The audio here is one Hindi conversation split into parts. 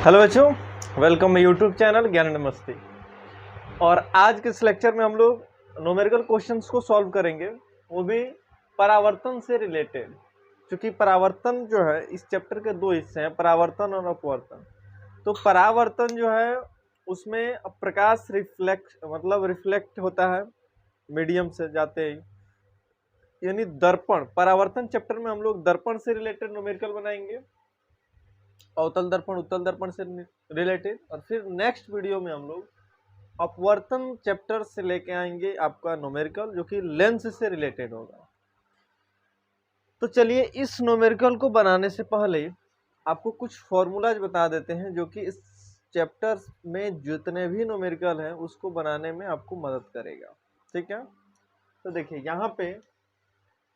हेलो बच्चों, वेलकम माय यूट्यूब चैनल ज्ञान नमस्ते। और आज के इस लेक्चर में हम लोग न्यूमेरिकल क्वेश्चंस को सॉल्व करेंगे, वो भी परावर्तन से रिलेटेड। क्योंकि परावर्तन जो है इस चैप्टर के दो हिस्से हैं, परावर्तन और अपवर्तन। तो परावर्तन जो है उसमें प्रकाश रिफ्लेक्ट होता है मीडियम से जाते ही, यानी दर्पण। परावर्तन चैप्टर में हम लोग दर्पण से रिलेटेड न्यूमेरिकल बनाएंगे, अवतल दर्पण उत्तल दर्पण से रिलेटेड। और फिर नेक्स्ट वीडियो में हम लोग अपवर्तन चैप्टर से लेके आएंगे आपका न्यूमेरिकल, जो कि लेंस से रिलेटेड होगा। तो चलिए इस न्यूमेरिकल को बनाने से पहले आपको कुछ फॉर्मूलाज बता देते हैं, जो कि इस चैप्टर में जितने भी न्यूमेरिकल हैं उसको बनाने में आपको मदद करेगा। ठीक है, तो देखिए यहाँ पे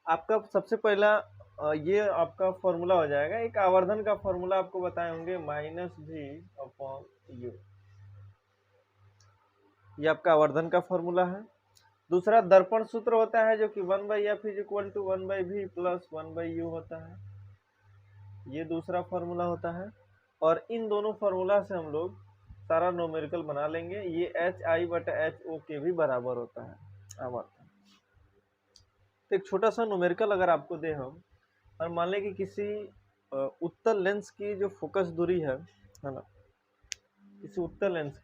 आपका सबसे पहला ये आपका फॉर्मूला हो जाएगा। एक आवर्धन का फॉर्मूला आपको बताए होंगे, -v/u। ये आपका आवर्धन का फॉर्मूला है। दूसरा दर्पण सूत्र होता है, जो कि 1/f = 1/v + 1/u होता है। ये दूसरा फॉर्मूला होता है। और इन दोनों फॉर्मूला से हम लोग सारा न्यूमेरिकल बना लेंगे। ये hi/ho के भी बराबर होता है आवर्धन। तो एक छोटा सा न्यूमेरिकल अगर आपको दे हम, और मान लें कि किसी उत्तल लेंस की जो फोकस दूरी है ना, किसी उत्तल लेंस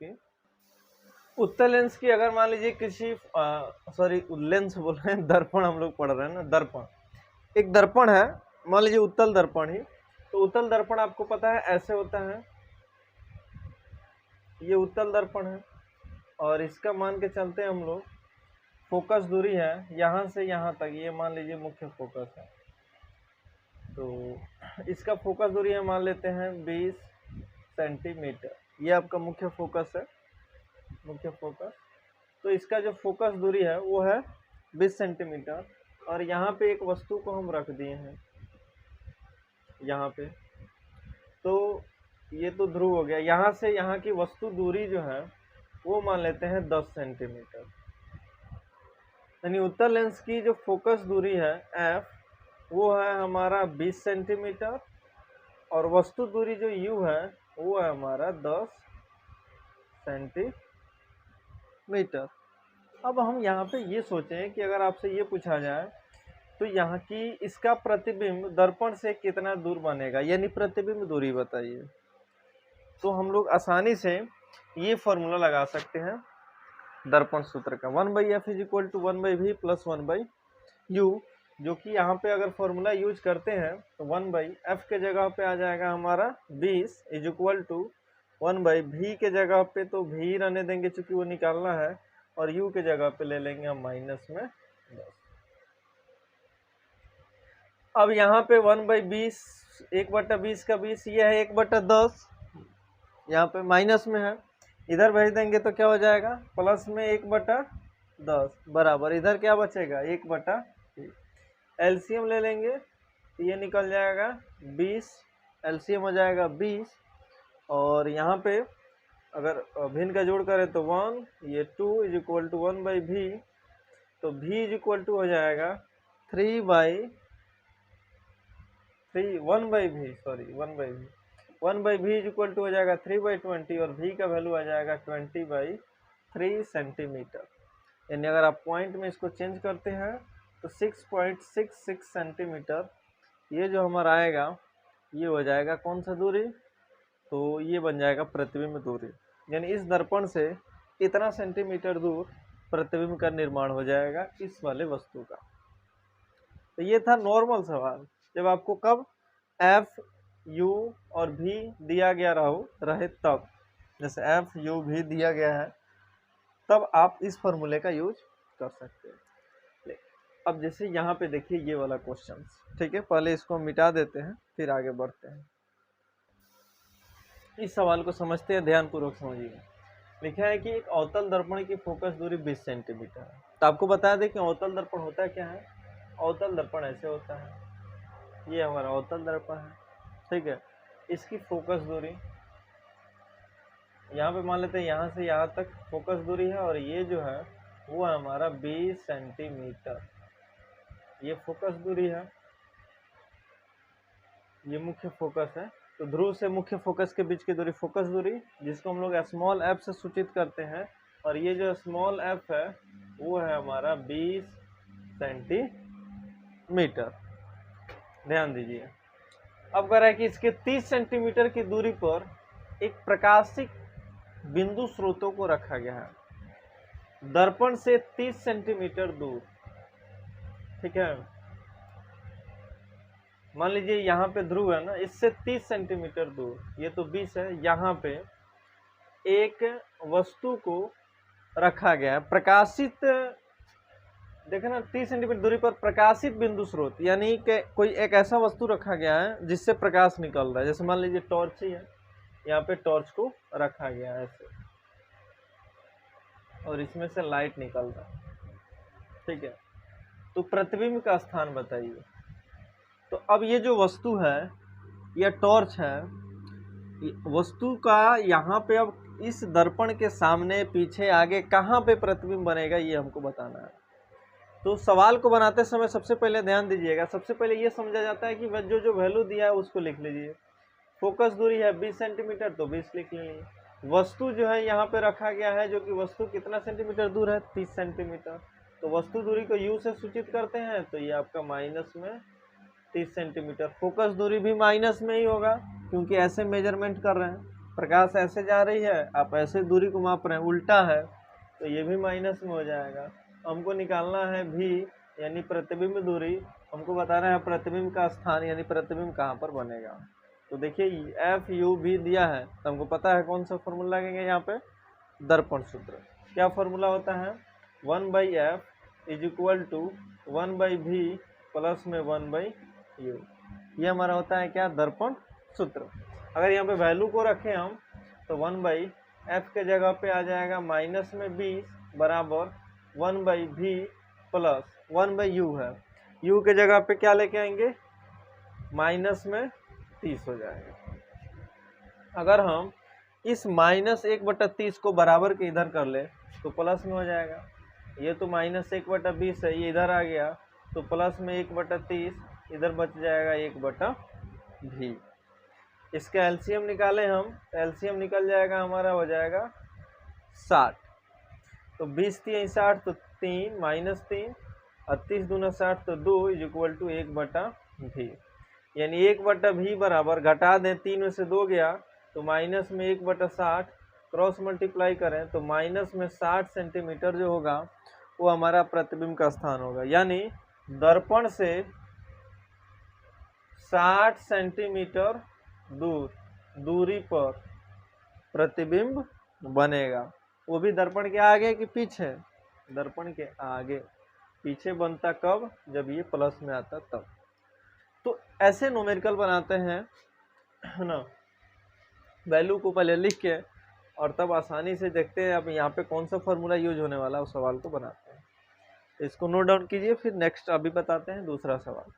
की अगर मान लीजिए किसी लेंस बोल रहे हैं, दर्पण हम लोग पढ़ रहे हैं ना, दर्पण। एक दर्पण है, मान लीजिए उत्तल दर्पण ही। तो उत्तल दर्पण आपको पता है ऐसे होता है, ये उत्तल दर्पण है। और इसका मान के चलते हम लोग फोकस दूरी है यहाँ से यहाँ तक, ये मान लीजिए मुख्य फोकस है। तो इसका फोकस दूरी है, मान लेते हैं 20 सेंटीमीटर। ये आपका मुख्य फोकस है, मुख्य फोकस। तो इसका जो फोकस दूरी है वो है 20 सेंटीमीटर। और यहाँ पे एक वस्तु को हम रख दिए हैं यहाँ पे। तो ये तो ध्रुव हो गया। यहाँ से यहाँ की वस्तु दूरी जो है वो मान लेते हैं 10 सेंटीमीटर। यानी उत्तल लेंस की जो फोकस दूरी है f, वो है हमारा 20 सेंटीमीटर। और वस्तु दूरी जो u है वो है हमारा 10 सेंटीमीटर। अब हम यहाँ पे ये सोचें कि अगर आपसे ये पूछा जाए तो यहाँ की इसका प्रतिबिंब दर्पण से कितना दूर बनेगा, यानी प्रतिबिंब दूरी बताइए। तो हम लोग आसानी से ये फॉर्मूला लगा सकते हैं दर्पण सूत्र का, 1/f = 1/v + 1/u। जो कि यहाँ पे अगर फॉर्मूला यूज करते हैं तो 1/f के जगह पे आ जाएगा हमारा 20 = 1/v के जगह पे तो v रहने देंगे चूंकि वो निकालना है, और u के जगह पे ले लेंगे हम -10। अब यहाँ पे 1/20, 1/20 का 20, ये है 1/10, यहाँ पे माइनस में है, इधर भेज देंगे तो क्या हो जाएगा, प्लस में 1/10 बराबर इधर क्या बचेगा 1/3। एलसीएम ले लेंगे तो ये निकल जाएगा 20, एलसीएम हो जाएगा 20। और यहाँ पे अगर भिन्न का जोड़ करें तो 1, ये 2 = 1/v। तो v = हो जाएगा 1/v, 1/v = हो जाएगा 3/20। और v का वैल्यू आ जाएगा 20/3 सेंटीमीटर। यानी अगर आप पॉइंट में इसको चेंज करते हैं तो 6.66 सेंटीमीटर ये जो हमारा आएगा, ये हो जाएगा कौन सा दूरी, तो ये बन जाएगा प्रतिबिंब दूरी। यानी इस दर्पण से इतना सेंटीमीटर दूर प्रतिबिंब का निर्माण हो जाएगा इस वाले वस्तु का। तो ये था नॉर्मल सवाल, जब आपको कब f, u और v दिया गया रहे तब, जैसे f, u, v दिया गया है तब आप इस फॉर्मूले का यूज कर सकते हैं। अब जैसे यहाँ पे देखिए ये वाला क्वेश्चन, ठीक है, पहले इसको मिटा देते हैं फिर आगे बढ़ते हैं। इस सवाल को समझते हैं, ध्यान पूर्वक समझिए। लिखा है कि एक अवतल दर्पण की फोकस दूरी 20 सेंटीमीटर है। तो आपको बता दें कि अवतल दर्पण होता क्या है। अवतल दर्पण ऐसे होता है, ये हमारा अवतल दर्पण है, ठीक है। इसकी फोकस दूरी यहाँ पे मान लेते हैं यहाँ से यहाँ तक फोकस दूरी है, और ये जो है वो है हमारा 20 सेंटीमीटर। ये फोकस दूरी है, ये मुख्य फोकस है। तो ध्रुव से मुख्य फोकस के बीच की दूरी फोकस दूरी, जिसको हम लोग स्मॉल एफ से सूचित करते हैं, और ये जो स्मॉल एफ है वो है हमारा 20 सेंटीमीटर। ध्यान दीजिए। अब कह रहा है कि इसके 30 सेंटीमीटर की दूरी पर एक प्रकाशिक बिंदु स्रोतों को रखा गया है, दर्पण से 30 सेंटीमीटर दूर। ठीक है, मान लीजिए यहाँ पे ध्रुव है ना, इससे 30 सेंटीमीटर दूर, ये तो 20 है, यहाँ पे एक वस्तु को रखा गया है प्रकाशित, देखे ना 30 सेंटीमीटर दूरी पर प्रकाशित बिंदु स्रोत, यानी कि कोई एक ऐसा वस्तु रखा गया है जिससे प्रकाश निकल रहा है। जैसे मान लीजिए टॉर्च ही है, यहाँ पे टॉर्च को रखा गया है ऐसे, और इसमें से लाइट निकल रहा है। ठीक है, तो प्रतिबिंब का स्थान बताइए। तो अब ये जो वस्तु है, यह टॉर्च है, वस्तु का यहाँ पे अब इस दर्पण के सामने पीछे आगे कहाँ पे प्रतिबिंब बनेगा ये हमको बताना है। तो सवाल को बनाते समय सबसे पहले ध्यान दीजिएगा, सबसे पहले ये समझा जाता है कि जो वैल्यू दिया है उसको लिख लीजिए। फोकस दूरी है 20 सेंटीमीटर, तो 20 लिख लीजिए। वस्तु जो है यहाँ पे रखा गया है, जो कि वस्तु कितना सेंटीमीटर दूर है, 30 सेंटीमीटर। तो वस्तु दूरी को u से सूचित करते हैं, तो ये आपका माइनस में 30 सेंटीमीटर। फोकस दूरी भी माइनस में ही होगा, क्योंकि ऐसे मेजरमेंट कर रहे हैं, प्रकाश ऐसे जा रही है, आप ऐसे दूरी को माप रहे हैं, उल्टा है, तो ये भी माइनस में हो जाएगा। हमको निकालना है भी, यानी प्रतिबिंब दूरी, हमको बताना है प्रतिबिंब का स्थान, यानी प्रतिबिंब कहाँ पर बनेगा। तो देखिए एफ यू भी दिया है, तो हमको पता है कौन सा फॉर्मूला लगेगा यहाँ पे, दर्पण सूत्र। क्या फॉर्मूला होता है, 1/f is equal to 1/v plus में 1/u। ये हमारा होता है क्या, दर्पण सूत्र। अगर यहाँ पे वैल्यू को रखें हम, तो 1/f के जगह पे आ जाएगा माइनस में 20 बराबर 1/v प्लस 1/u है, u के जगह पे क्या लेके आएंगे, माइनस में 30 हो जाएगा। अगर हम इस माइनस 1/30 को बराबर के इधर कर ले तो प्लस में हो जाएगा। ये तो माइनस 1/20 है, ये इधर आ गया, तो प्लस में 1/30, इधर बच जाएगा 1/v। इसका एलसीएम निकालें हम, एलसीएम निकल जाएगा हमारा, हो जाएगा 60। तो 20 3 60, तो 3 माइनस 3 और 30 दूना 60, तो 2 इज इक्वल टू 1/v। यानी 1/v बराबर, घटा दें 3 में से 2 गया, तो माइनस में 1/60, क्रॉस मल्टीप्लाई करें तो माइनस में 60 सेंटीमीटर जो होगा वो हमारा प्रतिबिंब का स्थान होगा। यानी दर्पण से 60 सेंटीमीटर दूरी पर प्रतिबिंब बनेगा। वो भी दर्पण के आगे कि पीछे, दर्पण के आगे। पीछे बनता कब, जब ये प्लस में आता तब। तो ऐसे न्यूमेरिकल बनाते हैं, है ना, वैल्यू को पहले लिख के, और तब आसानी से देखते हैं अब यहाँ पे कौन सा फॉर्मूला यूज होने वाला है, उस सवाल को बनाते हैं। इसको नोट डाउन कीजिए, फिर नेक्स्ट अभी बताते हैं दूसरा सवाल।